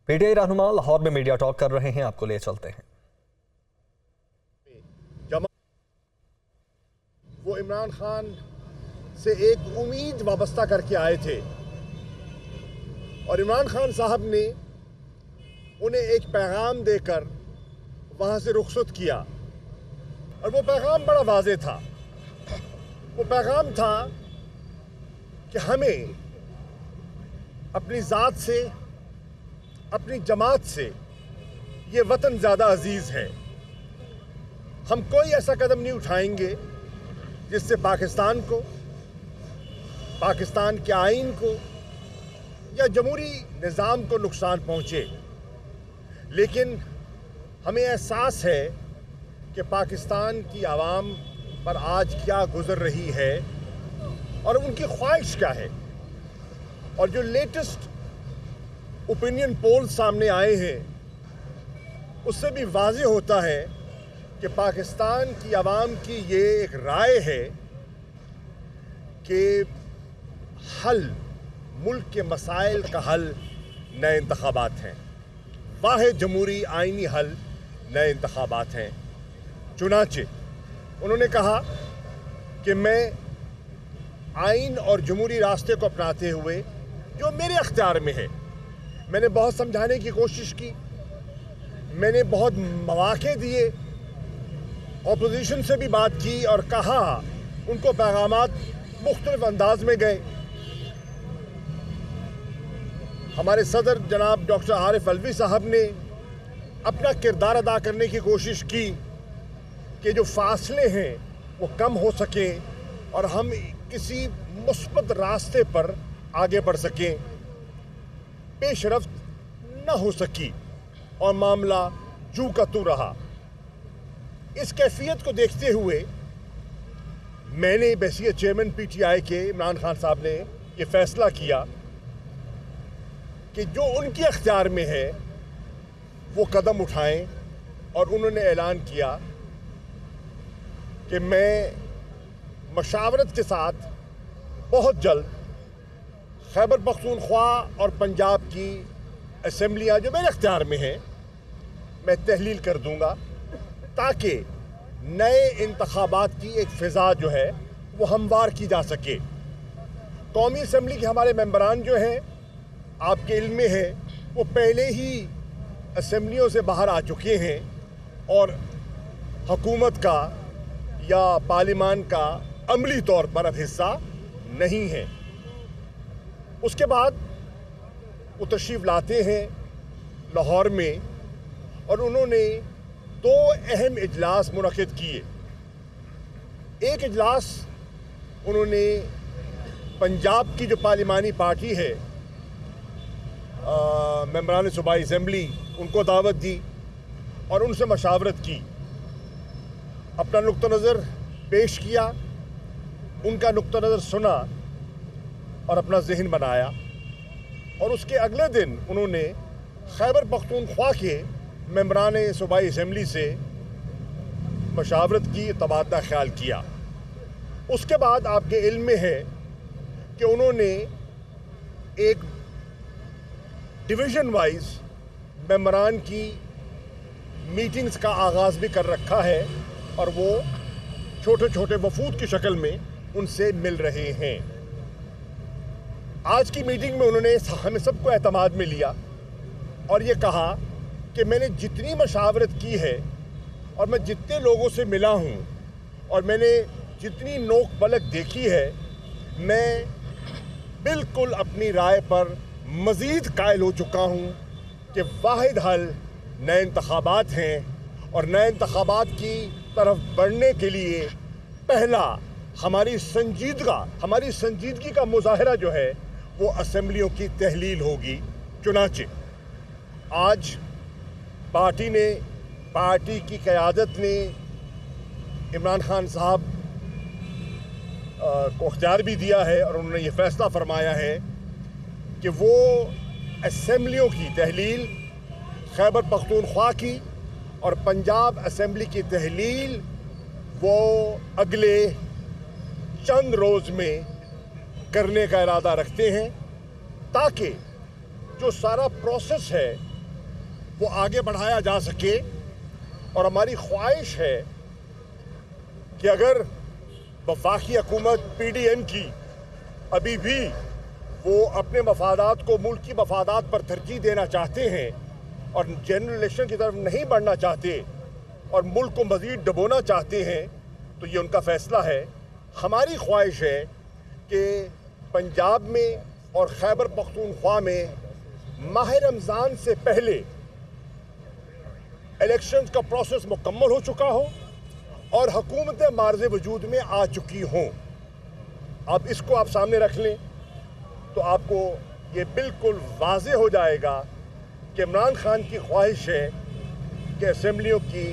PTI रहनुमा लाहौर में media talk कर रहे हैं, आपको ले चलते हैं। वो इमरान खान से एक उम्मीद वाबस्ता करके आए थे और इमरान खान साहब ने उन्हें एक पैगाम देकर वहां से रुखसत किया और वो पैगाम बड़ा वाज़ेह था। वो पैगाम था कि हमें अपनी ज़ात से, अपनी जमात से ये वतन ज़्यादा अजीज़ है। हम कोई ऐसा कदम नहीं उठाएंगे जिससे पाकिस्तान को, पाकिस्तान के आइन को या जमहूरी निज़ाम को नुकसान पहुँचे। लेकिन हमें एहसास है कि पाकिस्तान की आवाम पर आज क्या गुज़र रही है और उनकी ख्वाहिश क्या है। और जो लेटेस्ट ओपिनियन पोल सामने आए हैं उससे भी वाज़ेह होता है कि पाकिस्तान की आवाम की ये एक राय है कि हल, मुल्क के मसाइल का हल नए इंतखाबात हैं। वाहिद जमहूरी आइनी हल नए इंतखाबात हैं। चुनाचे उन्होंने कहा कि मैं आइन और जमहूरी रास्ते को अपनाते हुए जो मेरे अख्तियार में है, मैंने बहुत समझाने की कोशिश की, मैंने बहुत मौके दिए, ऑपोजिशन से भी बात की और कहा, उनको पैगामात मुख्तलिफ अंदाज में गए। हमारे सदर जनाब डॉक्टर आरिफ अलवी साहब ने अपना किरदार अदा करने की कोशिश की कि जो फासले हैं वो कम हो सकें और हम किसी मुस्बत रास्ते पर आगे बढ़ सकें। पेशरफ्त न हो सकी और मामला जू का तू रहा। इस कैफियत को देखते हुए मैंने बैसियत चेयरमैन पीटीआई के इमरान खान साहब ने ये फैसला किया कि जो उनके अख्तियार में है वो कदम उठाएं और उन्होंने ऐलान किया कि मैं मशावरत के साथ बहुत जल्द खैबर पख्तूनख्वा और पंजाब की असम्बलियाँ जो मेरे अख्तियार में हैं मैं तहलील कर दूंगा ताकि नए इंतखाबात की एक फ़िज़ा जो है वो हमवार की जा सके। कौमी असम्बली के हमारे मेंबरान जो हैं, आपके इल्म में है, वो पहले ही असम्बलियों से बाहर आ चुके हैं और हुकूमत का या पार्लियामान का अमली तौर पर अब हिस्सा नहीं है। उसके बाद वो तशरीफ़ लाते हैं लाहौर में और उन्होंने दो अहम इजलास मुनक़िद किए। एक इजलास उन्होंने पंजाब की जो पार्लिमानी पार्टी है, मेंबरान सूबाई असम्बली, उनको दावत दी और उनसे मशावरत की, अपना नुक्ता नज़र पेश किया, उनका नुक्ता नज़र सुना और अपना जहन बनाया। और उसके अगले दिन उन्होंने खैबर पख्तूनख्वा के मेंबरान सूबाई असम्बली से मशावरत की, तबादला ख्याल किया। उसके बाद आपके इल्म में है कि उन्होंने एक डिवीज़न वाइज मेंबरान की मीटिंग्स का आगाज़ भी कर रखा है और वो छोटे छोटे वफूद की शक्ल में उनसे मिल रहे हैं। आज की मीटिंग में उन्होंने हमें सबको एतमाद में लिया और ये कहा कि मैंने जितनी मशावरत की है और मैं जितने लोगों से मिला हूँ और मैंने जितनी नोक पलक देखी है, मैं बिल्कुल अपनी राय पर मज़ीद कायल हो चुका हूँ कि वाहिद हल नए इंतखाबात हैं और नए इंतखाबात की तरफ बढ़ने के लिए पहला हमारी संजीदगी का मुजाहरा जो है वो असम्बलियों की तहलील होगी। चुनाचे आज पार्टी की क़यादत ने इमरान खान साहब को इख्तियार भी दिया है और उन्होंने ये फ़ैसला फरमाया है कि वो असम्बलियों की तहलील, खैबर पख्तूनख्वा की और पंजाब असम्बली की तहलील वो अगले चंद रोज़ में करने का इरादा रखते हैं ताकि जो सारा प्रोसेस है वो आगे बढ़ाया जा सके। और हमारी ख्वाहिश है कि अगर वफाकी हुकूमत PDM की अभी भी वो अपने मफादात को मुल्क की मफादात पर तरजीह देना चाहते हैं और जनरल इलेक्शन की तरफ नहीं बढ़ना चाहते और मुल्क को मज़ीद डबोना चाहते हैं, तो ये उनका फ़ैसला है। हमारी ख्वाहिश है कि पंजाब में और खैबर पख्तूनख्वा में माह रमज़ान से पहले इलेक्शंस का प्रोसेस मुकम्मल हो चुका हो और हुकूमतें मार्ज़ वजूद में आ चुकी हों। अब इसको आप सामने रख लें तो आपको ये बिल्कुल वाज़े हो जाएगा कि इमरान खान की ख्वाहिश है कि असेंबलियों की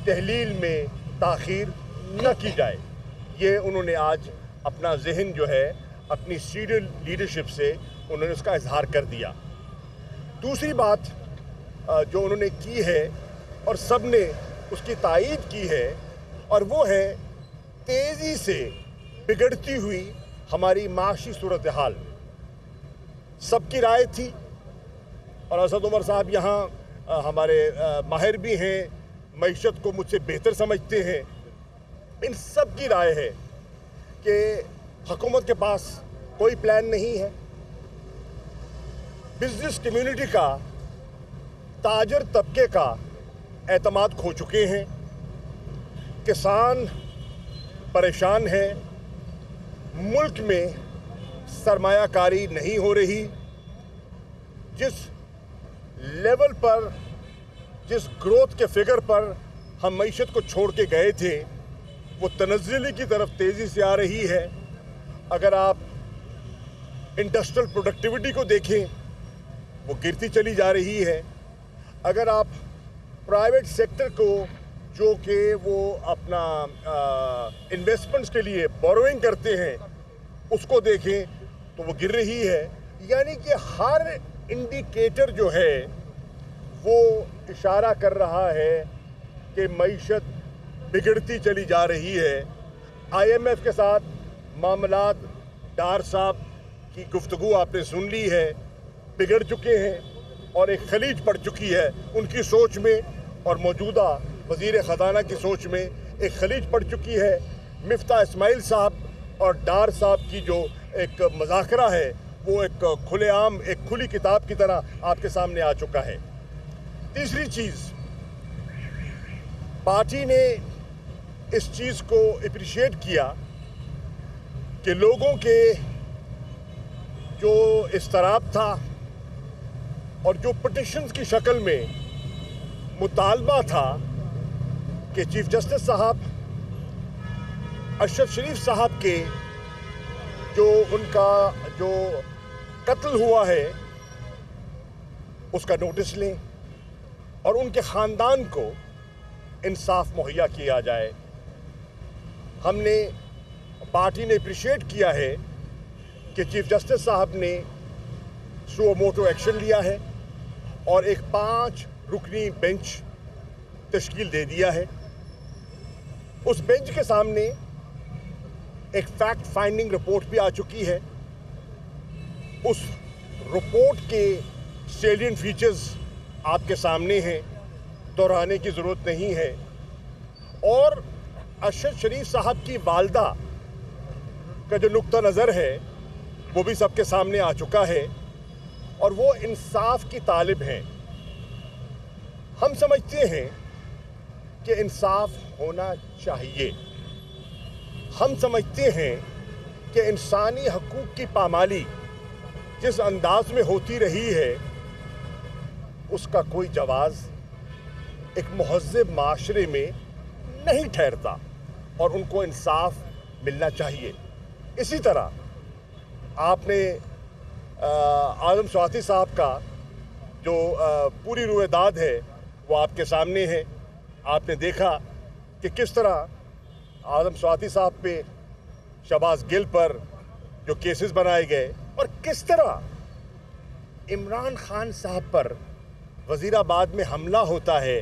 तहलील में ताख़ीर न की जाए। ये उन्होंने आज अपना जहन जो है अपनी सीनियर लीडरशिप से उन्होंने उसका इजहार कर दिया। दूसरी बात जो उन्होंने की है और सब ने उसकी तायीद की है, और वो है तेज़ी से बिगड़ती हुई हमारी माशी सूरत हाल। सबकी राय थी और असद उमर साहब यहाँ हमारे माहिर भी हैं, मईशत को मुझसे बेहतर समझते हैं। इन सब की राय है कि हुकूमत के पास कोई प्लान नहीं है। बिजनेस कम्युनिटी का, ताजर तबके का एतमाद खो चुके हैं। किसान परेशान है, मुल्क में सरमायाकारी नहीं हो रही। जिस लेवल पर, जिस ग्रोथ के फिगर पर हम मईशत को छोड़ के गए थे, वो तनज़्ज़ुली की तरफ तेज़ी से आ रही है। अगर आप इंडस्ट्रियल प्रोडक्टिविटी को देखें, वो गिरती चली जा रही है। अगर आप प्राइवेट सेक्टर को, जो कि वो अपना इन्वेस्टमेंट्स के लिए बोरोइंग करते हैं, उसको देखें तो वो गिर रही है। यानी कि हर इंडिकेटर जो है वो इशारा कर रहा है कि मईशत बिगड़ती चली जा रही है। IMF के साथ मामलात, डार साहब की गुफ्तगू आपने सुन ली है, बिगड़ चुके हैं और एक खलीज पड़ चुकी है उनकी सोच में, और मौजूदा वज़ीर ख़जाना की सोच में एक खलीज पड़ चुकी है। मिफ्ता इस्माइल साहब और डार साहब की जो एक मज़ाकरा है, वो एक खुलेआम, एक खुली किताब की तरह आपके सामने आ चुका है। तीसरी चीज़, पार्टी ने इस चीज़ को अप्रिशिएट किया कि लोगों के जो इस्तराब था और जो पिटिशंस की शक्ल में मुतालबा था कि चीफ जस्टिस साहब अशरफ शरीफ साहब के जो उनका जो कत्ल हुआ है उसका नोटिस लें और उनके ख़ानदान को इंसाफ मुहैया किया जाए। हमने, पार्टी ने अप्रिशिएट किया है कि चीफ जस्टिस साहब ने सुओ मोटो एक्शन लिया है और एक 5 रुकनी बेंच तश्कील दे दिया है। उस बेंच के सामने एक फैक्ट फाइंडिंग रिपोर्ट भी आ चुकी है। उस रिपोर्ट के सेलिएंट फीचर्स आपके सामने हैं, दोहराने की ज़रूरत नहीं है। और अशरफ शरीफ साहब की वालदा का जो नुक्ता नज़र है वो भी सबके सामने आ चुका है और वो इंसाफ की तालिब हैं। हम समझते हैं कि इंसाफ होना चाहिए। हम समझते हैं कि इंसानी हकूक़ की पामाली जिस अंदाज में होती रही है उसका कोई जवाज़ एक महज़्ज़ब माशरे में नहीं ठहरता और उनको इंसाफ मिलना चाहिए। इसी तरह आपने आज़म स्वाति साहब का जो पूरी रुएदाद है वो आपके सामने है। आपने देखा कि किस तरह आज़म स्वाति साहब पे, शहबाज गिल पर जो केसेस बनाए गए और किस तरह इमरान खान साहब पर वज़ीराबाद में हमला होता है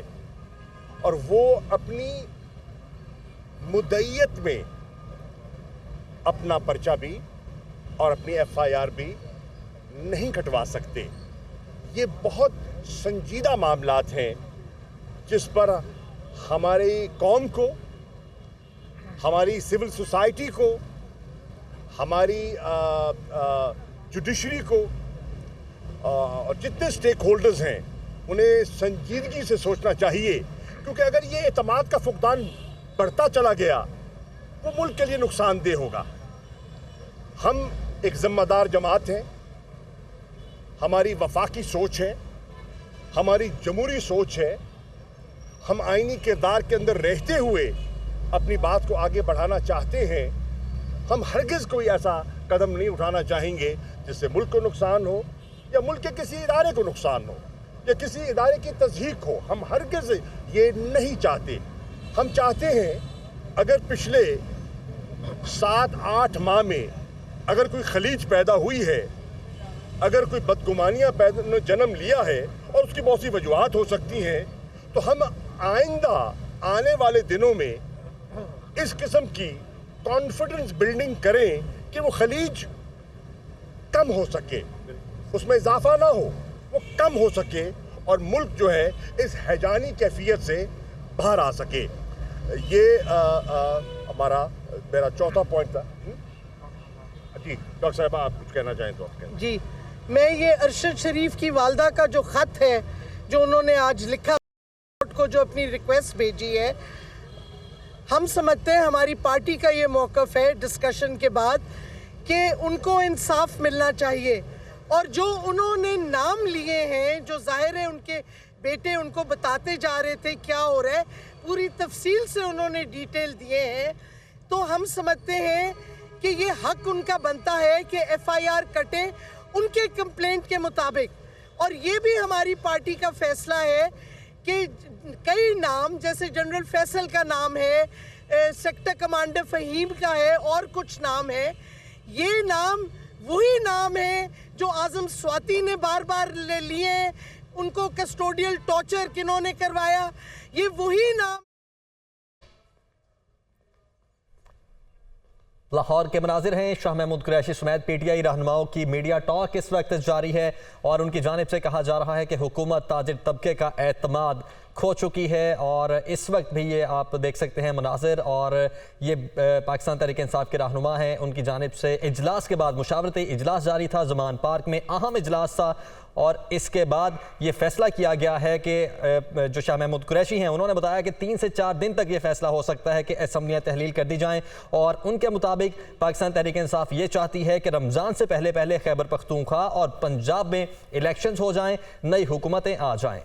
और वो अपनी मुद्दईयत में अपना पर्चा भी और अपनी FIR भी नहीं कटवा सकते। ये बहुत संजीदा मामलात हैं जिस पर हमारी कौम को, हमारी सिविल सोसाइटी को, हमारी जुडिशरी को और जितने स्टेक होल्डर्स हैं उन्हें संजीदगी से सोचना चाहिए, क्योंकि अगर ये एतमाद का फुकदान बढ़ता चला गया वो मुल्क के लिए नुकसानदेह होगा। हम एक जिम्मेदार जमात हैं, हमारी वफाकी सोच है, हमारी जमहूरी सोच है, हम आईनी किरदार के अंदर रहते हुए अपनी बात को आगे बढ़ाना चाहते हैं। हम हरगिज़ कोई ऐसा कदम नहीं उठाना चाहेंगे जिससे मुल्क को नुकसान हो या मुल्क के किसी इदारे को नुकसान हो या किसी इदारे की तज़हीक हो। हम हरगिज़ ये नहीं चाहते। हम चाहते हैं अगर पिछले 7-8 माह में अगर कोई खलीज पैदा हुई है, अगर कोई बदगुमानियाँ पैदा जन्म लिया है और उसकी बहुत सी वजूहात हो सकती हैं, तो हम आइंदा आने वाले दिनों में इस किस्म की कॉन्फिडेंस बिल्डिंग करें कि वो खलीज कम हो सके, उसमें इजाफा ना हो, वो कम हो सके और मुल्क जो है इस हैजानी कैफियत से बाहर आ सके। ये मेरा चौथा पॉइंट था। जी डॉक्टर साहब, आप कुछ कहना चाहें तो आप कहें। जी, मैं ये अरशद शरीफ की वालदा का जो ख़त है जो उन्होंने आज लिखा को, जो अपनी रिक्वेस्ट भेजी है, हम समझते हैं हमारी पार्टी का ये मौक़िफ़ है डिस्कशन के बाद कि उनको इंसाफ मिलना चाहिए। और जो उन्होंने नाम लिए हैं, जो ज़ाहिर है उनके बेटे उनको बताते जा रहे थे क्या हो रहा है, पूरी तफसील से उन्होंने डिटेल दिए हैं, तो हम समझते हैं कि ये हक उनका बनता है कि FIR कटे उनके कंप्लेंट के मुताबिक। और ये भी हमारी पार्टी का फैसला है कि कई नाम, जैसे जनरल फैसल का नाम है, सेक्टर कमांडर फ़हीम का है और कुछ नाम है, ये नाम वही नाम है जो आज़म स्वाति ने बार बार ले लिए। उनको कस्टोडियल टॉर्चर किन्होंने करवाया, ये वही नाम। लाहौर के मनाजिर हैं। शाह महमूद कुरैशी समेत PTI रहनुमाओं की मीडिया टॉक इस वक्त जारी है और उनकी जानिब से कहा जा रहा है कि हुकूमत ताजिर तबके का एतमाद खो चुकी है। और इस वक्त भी ये आप देख सकते हैं मनाजिर, और ये पाकिस्तान तहरीक इंसाफ के रहनुमा हैं, उनकी जानिब से इजलास के बाद मुशावरती इजलास जारी था, ज़मान पार्क में अहम इजलास था और इसके बाद ये फैसला किया गया है कि जो शाह महमूद कुरैशी हैं उन्होंने बताया कि 3 से 4 दिन तक ये फैसला हो सकता है कि असम्बलियाँ तहलील कर दी जाएं। और उनके मुताबिक पाकिस्तान तहरीक इंसाफ ये चाहती है कि रमज़ान से पहले पहले खैबर पख्तूनख्वा और पंजाब में इलेक्शंस हो जाएं, नई हुकूमतें आ जाएं।